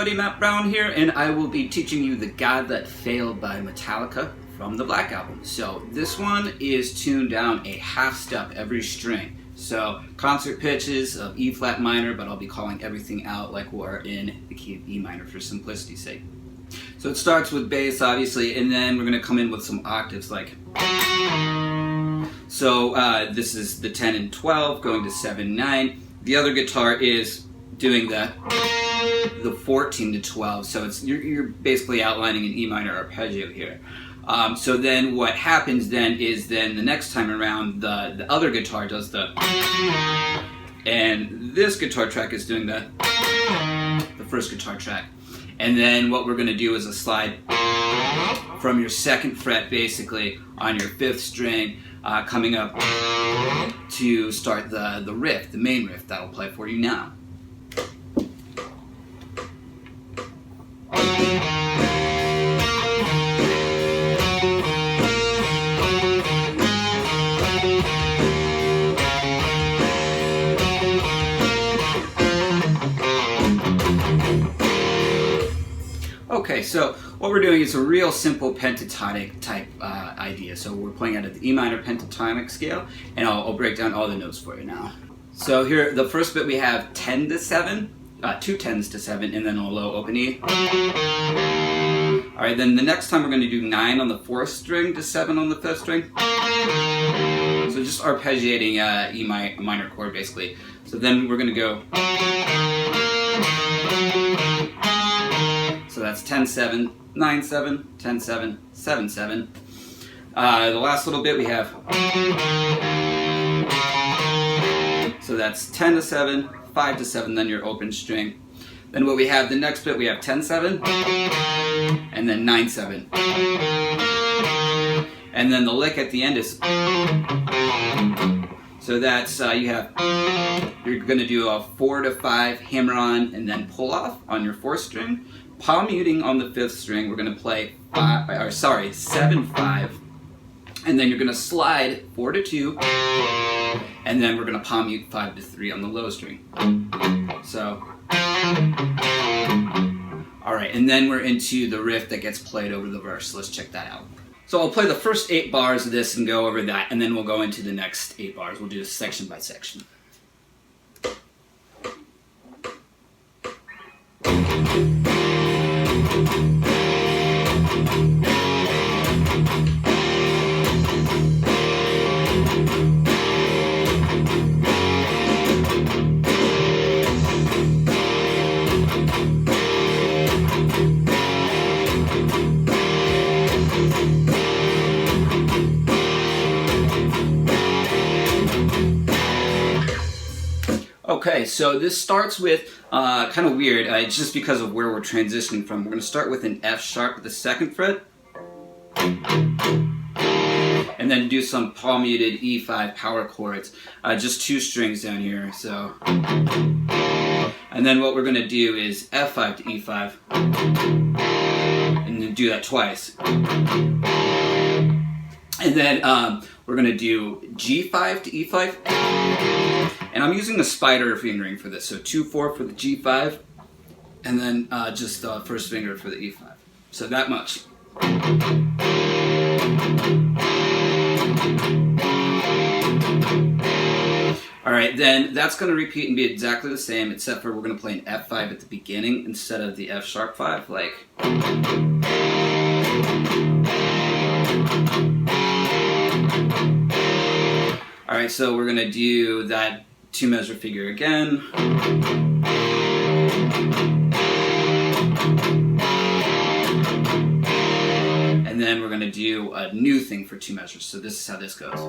everybody, Matt Brown here, and I will be teaching you The God That Failed by Metallica from the Black Album. So this one is tuned down a half step every string. So concert pitches of E flat minor, but I'll be calling everything out like we're in the key of E minor for simplicity's sake. So it starts with bass, obviously, and then we're going to come in with some octaves like. So this is the 10 and 12 going to 7, 9. The other guitar is doing the 14 to 12, so it's you're basically outlining an E minor arpeggio here. So then what happens then is then the next time around the other guitar does the, and this guitar track is doing the first guitar track. And then what we're going to do is a slide from your second fret basically on your 5th string coming up to start the riff, the main riff that I'll play for you now. Okay, so what we're doing is a real simple pentatonic type idea. So we're playing out of the E minor pentatonic scale, and I'll break down all the notes for you now. So here, the first bit we have 10 to 7, 2 10s to 7, and then a low open E. Alright, then the next time we're going to do 9 on the 4th string to 7 on the 5th string. So just arpeggiating E minor chord basically. So then we're going to go. So that's 10 7, 9 7, 10 7, 7 7. The last little bit we have. So that's 10 to 7, 5 to 7, then your open string. Then what we have, the next bit we have 10 7, and then 9 7. And then the lick at the end is. So that's, you're going to do a 4 to 5 hammer on and then pull off on your 4th string. Palm muting on the 5th string, we're going to play 7 5, and then you're going to slide 4 to 2, and then we're going to palm mute 5 to 3 on the low string. So, alright, and then we're into the riff that gets played over the verse. Let's check that out. So I'll play the first 8 bars of this and go over that, and then we'll go into the next 8 bars. We'll do this section by section. Okay, so this starts with kind of weird, it's just because of where we're transitioning from. We're going to start with an F sharp at the 2nd fret, and then do some palm muted E5 power chords, just 2 strings down here. So, and then what we're going to do is F5 to E5, and then do that twice. And then we're going to do G5 to E5. And I'm using the spider fingering for this, so 2-4 for the G5, and then just the first finger for the E5. So that much. Alright, then that's going to repeat and be exactly the same, except for we're going to play an F5 at the beginning instead of the F sharp 5, like. Alright, so we're going to do that 2 measure figure again. And then we're going to do a new thing for 2 measures. So this is how this goes.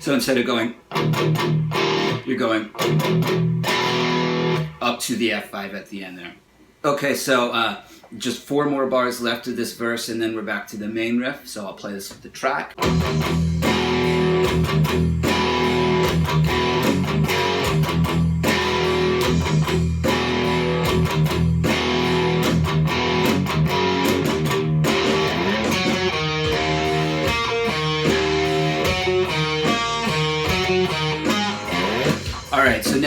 So instead of going, you're going up to the F5 at the end there. Okay, so just 4 more bars left of this verse, and then we're back to the main riff. So I'll play this with the track.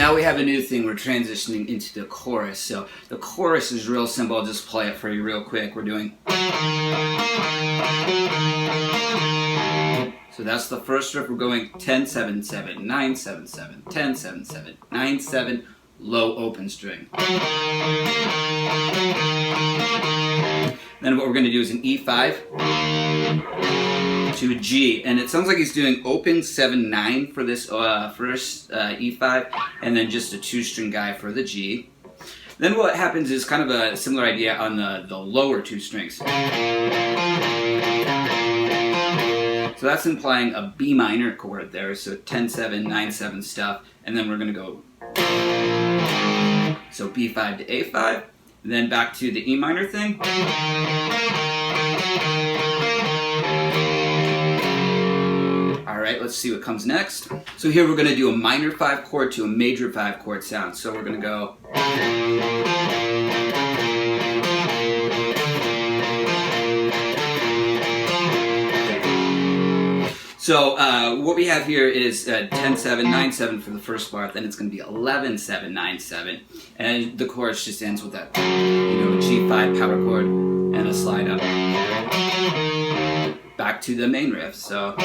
now we have a new thing. We're transitioning into the chorus. So the chorus is real simple. I'll just play it for you real quick. We're doing. So that's the first riff. We're going 10, 7, 7, 9, 7, 7, 10, 7, 7, 9, 7, low open string. Then what we're going to do is an E5 to a G, and it sounds like he's doing open 7, 9 for this first E5, and then just a 2-string guy for the G. Then what happens is kind of a similar idea on the lower 2 strings. So that's implying a B minor chord there, so 10, 7, 9, 7 stuff, and then we're going to go, so B5 to A5, then back to the E minor thing. Alright, let's see what comes next. So here we're going to do a minor 5 chord to a major 5 chord sound, so we're going to go. So what we have here is 10, 7, 9, 7 for the first bar, then it's going to be 11, 7, 9, 7, and the chorus just ends with that, a G5 power chord and a slide up. Back to the main riff, so.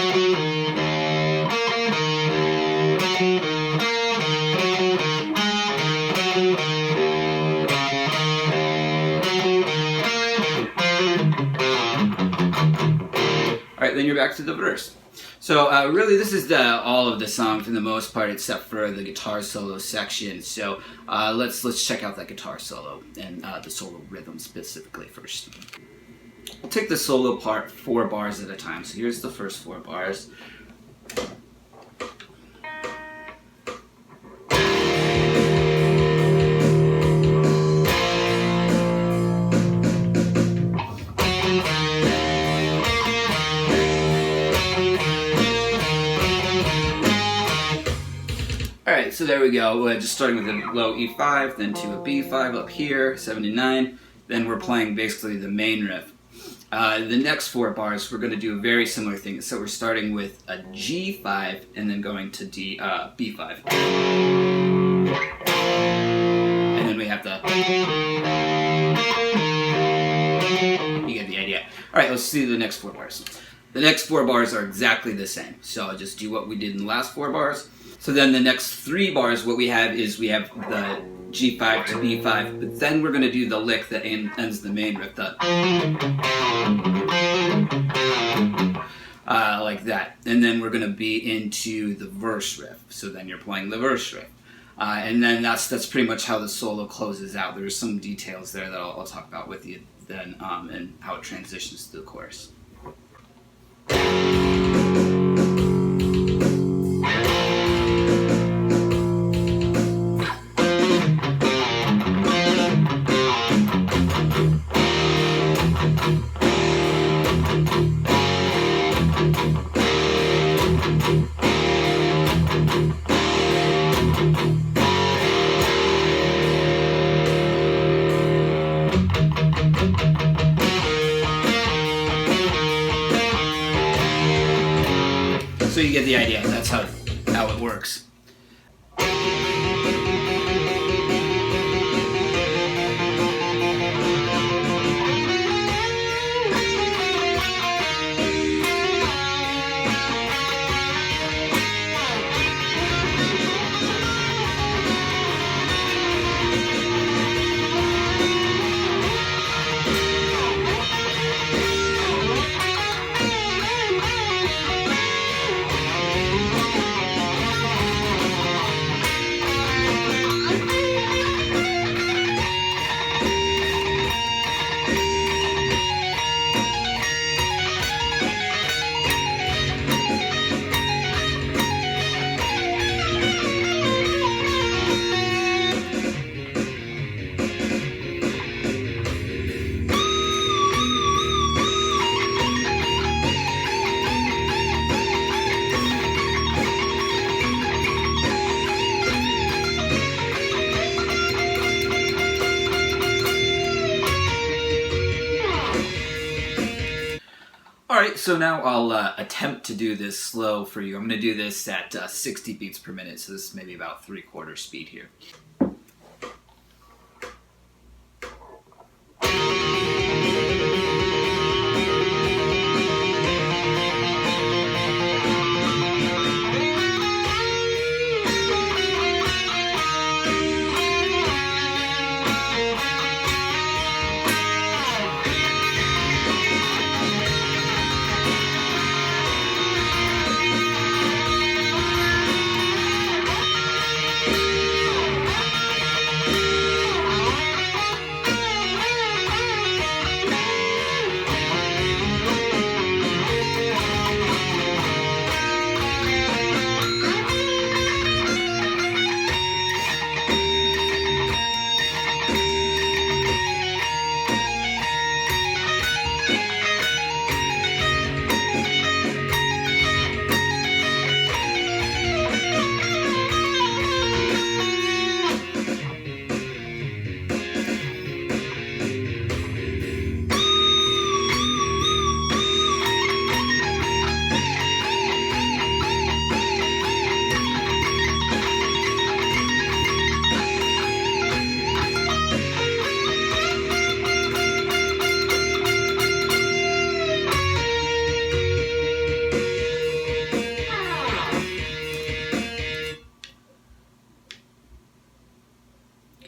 Alright, then you're back to the verse. So really this is all of the song for the most part except for the guitar solo section. So let's check out that guitar solo and the solo rhythm specifically first. We'll take the solo part 4 bars at a time. So here's the first 4 bars. Alright, so there we go. We're just starting with a low E5, then to a B5 up here, 7 and 9. Then we're playing basically the main riff. The next 4 bars, we're going to do a very similar thing. So we're starting with a G5 and then going to B5. And then we have the... You get the idea. Alright, let's see the next 4 bars. The next 4 bars are exactly the same. So I'll just do what we did in the last 4 bars. So then the next 3 bars, what we have is we have the G5 to B5, but then we're going to do the lick that ends the main riff, like that. And then we're going to be into the verse riff. So then you're playing the verse riff. And then that's pretty much how the solo closes out. There's some details there that I'll talk about with you then, and how it transitions to the chorus. So you get the idea. That's how it works. Alright, so now I'll attempt to do this slow for you. I'm going to do this at 60 beats per minute, so this is maybe about 3/4 speed here.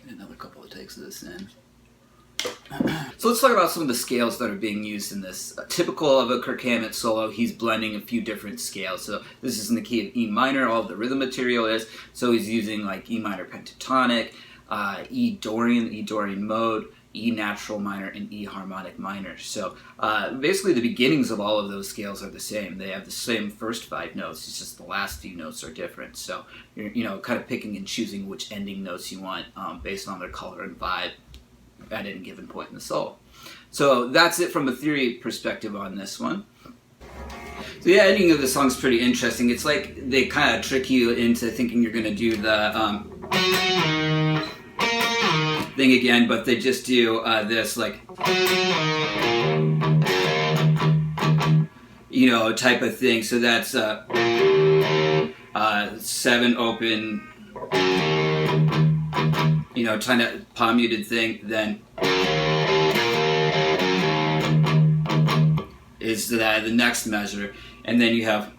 Another couple of takes of this in. So let's talk about some of the scales that are being used in this. Typical of a Kirk Hammett solo, he's blending a few different scales. So this is in the key of E minor, all of the rhythm material is. So he's using like E minor pentatonic, E Dorian mode, E natural minor, and E harmonic minor. So basically the beginnings of all of those scales are the same. They have the same first 5 notes, it's just the last few notes are different. So you're kind of picking and choosing which ending notes you want based on their color and vibe at any given point in the solo. So that's it from a theory perspective on this one. So the ending of the song is pretty interesting. It's like they kind of trick you into thinking you're going to do the thing again, but they just do this like, type of thing. So that's 7 open, kind of palm muted thing, then is the next measure, and then you have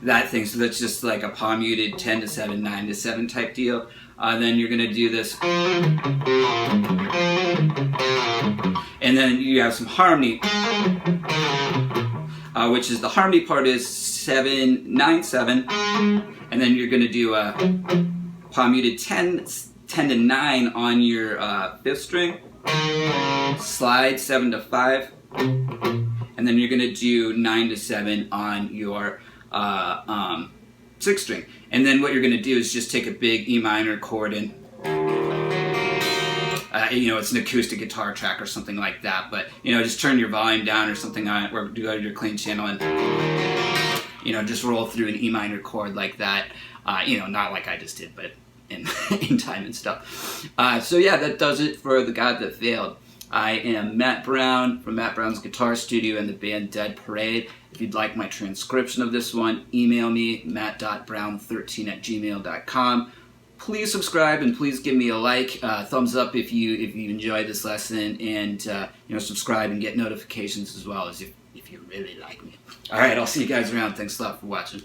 that thing, so that's just like a palm muted 10 to 7, 9 to 7 type deal. Then you're gonna do this, and then you have some harmony, which is the harmony part is 7, 9, 7, and then you're gonna do a palm muted 10 to 9 on your 5th string, slide 7 to 5, and then you're going to do 9 to 7 on your 6th string. And then what you're going to do is just take a big E minor chord and it's an acoustic guitar track or something like that, but just turn your volume down or something on it, or go to your clean channel and just roll through an E minor chord like that. Not like I just did, but in time and stuff. So yeah, that does it for The God That Failed. I am Matt Brown from Matt Brown's Guitar Studio and the band Dead Parade. If you'd like my transcription of this one, email me, matt.brown13@gmail.com. Please subscribe and please give me a like, thumbs up if you enjoyed this lesson, and subscribe and get notifications as well, as if you really like me. All right, I'll see you guys around. Thanks a lot for watching.